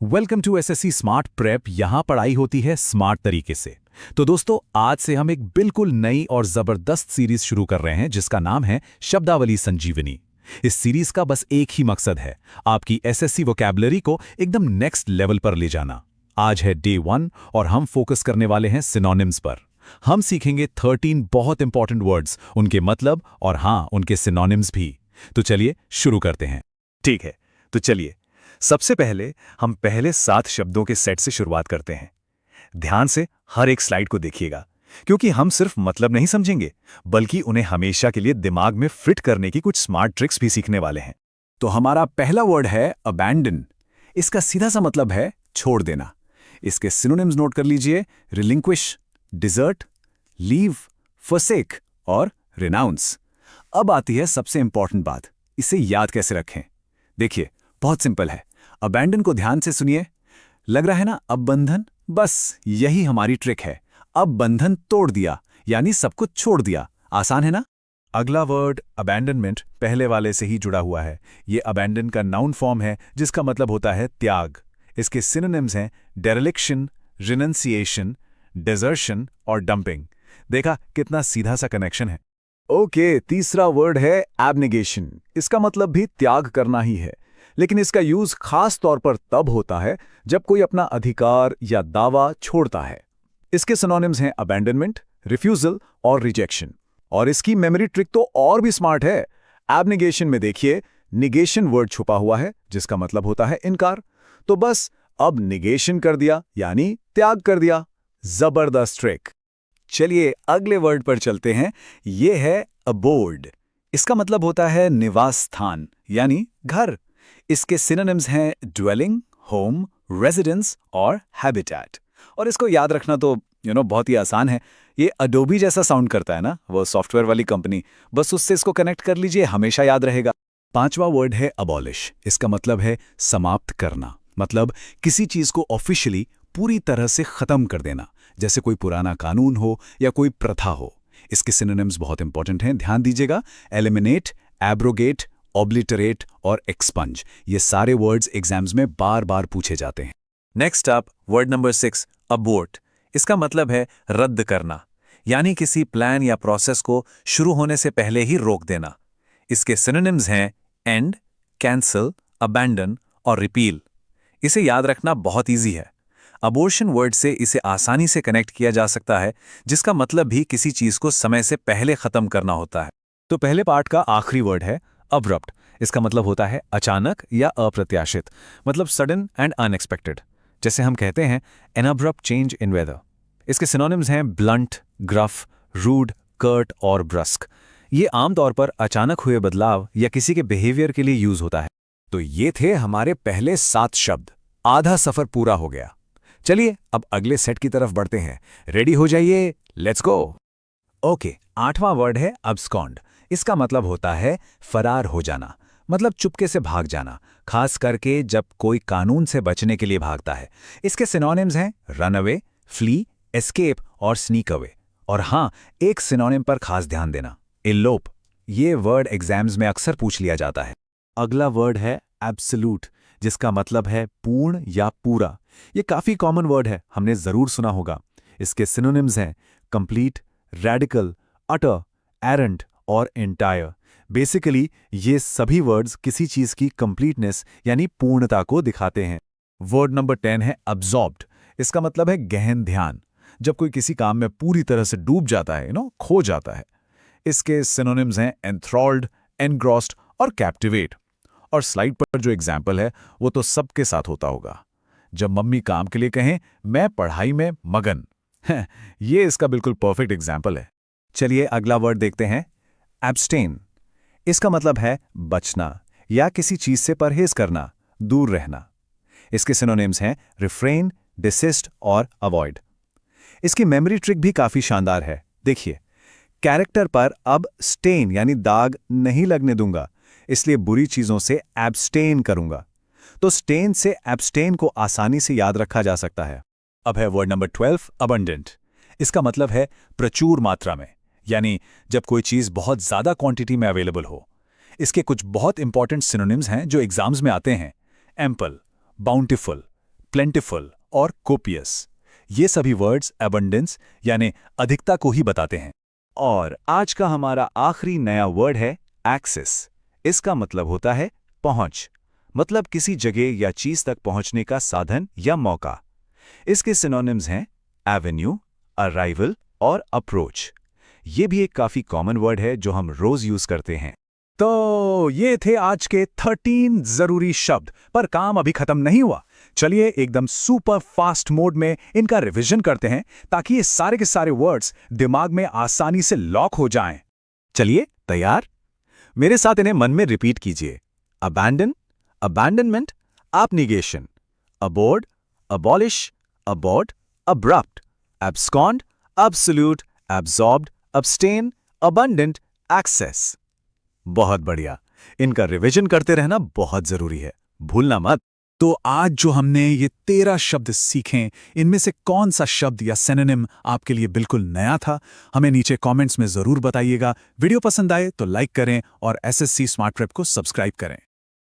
Welcome to SSC smart prep. यहां पढ़ाई होती है स्मार्ट तरीके से। तो दोस्तों, आज से हम एक बिल्कुल नई और जबरदस्त सीरीज शुरू कर रहे हैं जिसका नाम है शब्दावली संजीवनी। इस सीरीज का बस एक ही मकसद है, आपकी एसएससी वोकैबुलरी को एकदम नेक्स्ट लेवल पर ले जाना। आज है डे 1 और हम फोकस करने वाले हैं सिनोनिम्स पर। हम सीखेंगे 13 बहुत इंपॉर्टेंट वर्ड्स, उनके मतलब और हाँ, उनके सिनोनिम्स भी। तो चलिए शुरू करते हैं। ठीक है, तो चलिए सबसे पहले हम पहले 7 शब्दों के सेट से शुरुआत करते हैं। ध्यान से हर एक स्लाइड को देखिएगा, क्योंकि हम सिर्फ मतलब नहीं समझेंगे, बल्कि उन्हें हमेशा के लिए दिमाग में फिट करने की कुछ स्मार्ट ट्रिक्स भी सीखने वाले हैं। तो हमारा पहला वर्ड है अबैंडन। इसका सीधा सा मतलब है छोड़ देना। इसके सिनोनिम्स नोट कर लीजिए: रिलिंक्विश, डिजर्ट, लीव, फॉरसेक और रिनाउंस। अब आती है सबसे इंपॉर्टेंट बात, इसे याद कैसे रखें। देखिए, बहुत सिंपल है। अबैंडन को ध्यान से सुनिए। लग रहा है ना अब बंधन? बस यही हमारी ट्रिक है। अब बंधन तोड़ दिया, यानी सब कुछ छोड़ दिया। आसान है ना? अगला वर्ड अबैंडनमेंट पहले वाले से ही जुड़ा हुआ है। ये अबैंडन का नाउन फॉर्म है जिसका मतलब होता है त्याग। इसके सिनोनिम्स हैं डेरेलिक्शन, रिनंसिएशन, डेजर्शन और डंपिंग। देखा कितना सीधा सा कनेक्शन है। ओके, तीसरा वर्ड है एब्नेगेशन। इसका मतलब भी त्याग करना ही है, लेकिन इसका यूज खास तौर पर तब होता है जब कोई अपना अधिकार या दावा छोड़ता है। इसके सिनोनिम्स हैं अबैंडनमेंट, रिफ्यूजल और रिजेक्शन। और इसकी मेमोरी ट्रिक तो और भी स्मार्ट है। एब्नेगेशन में देखिए, निगेशन वर्ड छुपा हुआ है जिसका मतलब होता है इनकार। तो बस अब निगेशन कर दिया, यानी त्याग कर दिया। जबरदस्त ट्रिक। चलिए अगले वर्ड पर चलते हैं। यह है अबोर्ड। इसका मतलब होता है निवास स्थान, यानी घर। इसके सिनोनिम्स हैं ड्वेलिंग, होम, रेजिडेंस और हैबिटेट। और इसको याद रखना तो बहुत ही आसान है। ये अडोबी जैसा साउंड करता है ना, वो सॉफ्टवेयर वाली कंपनी। बस उससे इसको कनेक्ट कर लीजिए, हमेशा याद रहेगा। पांचवा वर्ड है अबॉलिश। इसका मतलब है समाप्त करना। मतलब किसी चीज को ऑफिशियली पूरी तरह से खत्म कर देना, जैसे कोई पुराना कानून हो या कोई प्रथा हो। इसके सिनोनिम्स बहुत इंपॉर्टेंट हैं, ध्यान दीजिएगा। एलिमिनेट, एब्रोगेट, ऑब्लिटरेट और एक्सपंज। ये सारे वर्ड्स एग्जाम्स में बार बार पूछे जाते हैं। Next up word number 6 abort. इसका मतलब है रद्द करना, यानी किसी प्लान या प्रोसेस को शुरू होने से पहले ही रोक देना। इसके सिनोनिम्स हैं एंड, कैंसल, अबैंडन और रिपील। इसे याद रखना बहुत इजी है। अबॉर्शन वर्ड से इसे आसानी से कनेक्ट किया जा सकता है, जिसका मतलब भी किसी चीज को समय से पहले खत्म करना होता है। तो पहले पार्ट का आखिरी वर्ड है अब्रप्ट। इसका मतलब होता है अचानक या अप्रत्याशित, मतलब सडन एंड अनएक्सपेक्टेड। जैसे हम कहते हैं an abrupt change in weather. इसके सिनोनिम्स हैं ब्लंट, ग्रफ, रूड, कर्ट और ब्रस्क। ये आमतौर पर अचानक हुए बदलाव या किसी के बिहेवियर के लिए यूज होता है। तो ये थे हमारे पहले 7 शब्द। आधा सफर पूरा हो गया। चलिए अब अगले सेट की तरफ बढ़ते हैं। रेडी हो जाइए, लेट्स गो। ओके, 8वां वर्ड है अब्सकॉन्ड। इसका मतलब होता है फरार हो जाना, मतलब चुपके से भाग जाना, खास करके जब कोई कानून से बचने के लिए भागता है। इसके सिनोनिम्स हैं रन अवे, फ्ली, एस्केप और स्नीक अवे। और हाँ, एक सिनोनिम पर खास ध्यान देना, इलोप। ये वर्ड एग्जाम्स में अक्सर पूछ लिया जाता है। अगला वर्ड है एब्सोल्यूट, जिसका मतलब है पूर्ण या पूरा। ये काफी कॉमन वर्ड है, हमने जरूर सुना होगा। इसके सिनोनिम्स हैं कंप्लीट, रेडिकल, अटर, एरेंट और एंटायर। बेसिकली ये सभी वर्ड्स किसी चीज की कंप्लीटनेस यानी पूर्णता को दिखाते हैं। वर्ड नंबर 10 है अब्सॉर्ब्ड। इसका मतलब है गहन ध्यान। जब कोई किसी काम में पूरी तरह से डूब जाता है, खो जाता है। इसके सिनोनिम्स हैं एंथ्रॉल्ड, एनग्रॉस्ड और कैप्टिवेट। और स्लाइड पर जो एग्जाम्पल है वो तो सबके साथ होता होगा। जब मम्मी काम के लिए कहें मैं पढ़ाई में मगन, ये इसका बिल्कुल परफेक्ट एग्जाम्पल है। चलिए अगला वर्ड देखते हैं, एब्स्टेन। इसका मतलब है बचना या किसी चीज से परहेज करना, दूर रहना। इसके सिनोनिम्स हैं रिफ्रेन, डिसिस्ट और अवॉइड। इसकी मेमोरी ट्रिक भी काफी शानदार है। देखिए, कैरेक्टर पर अब स्टेन यानी दाग नहीं लगने दूंगा, इसलिए बुरी चीजों से एब्स्टेन करूंगा। तो स्टेन से एब्स्टेन को आसानी से याद रखा जा सकता है। अब है वर्ड नंबर 12 अबंडेंट। इसका मतलब है प्रचुर मात्रा में, यानी जब कोई चीज बहुत ज्यादा क्वांटिटी में अवेलेबल हो। इसके कुछ बहुत इंपॉर्टेंट सिनोनिम्स हैं जो एग्जाम्स में आते हैं: एम्पल, बाउंटिफुल, प्लेंटिफुल और कोपियस। ये सभी वर्ड्स एबंडेंस यानी अधिकता को ही बताते हैं। और आज का हमारा आखिरी नया वर्ड है एक्सेस। इसका मतलब होता है पहुंच, मतलब किसी जगह या चीज तक पहुंचने का साधन या मौका। इसके सिनोनिम्स हैं एवेन्यू, अराइवल और अप्रोच। ये भी एक काफी कॉमन वर्ड है जो हम रोज यूज करते हैं। तो ये थे आज के 13 जरूरी शब्द, पर काम अभी खत्म नहीं हुआ। चलिए एकदम सुपर फास्ट मोड में इनका रिवीजन करते हैं ताकि ये सारे के सारे वर्ड्स दिमाग में आसानी से लॉक हो जाएं। चलिए तैयार? मेरे साथ इन्हें मन में रिपीट कीजिए। Abandon, abandonment, abnegation, aboard, abolish, abort, abrupt, abscond, absolute, absorbed, abstain, abundant, access। बहुत बढ़िया। इनका रिवीजन करते रहना बहुत जरूरी है, भूलना मत। तो आज जो हमने ये 13 शब्द सीखे, इनमें से कौन सा शब्द या सिनोनिम आपके लिए बिल्कुल नया था, हमें नीचे कमेंट्स में जरूर बताइएगा। वीडियो पसंद आए तो लाइक करें और एसएससी स्मार्ट प्रेप को सब्सक्राइब करें।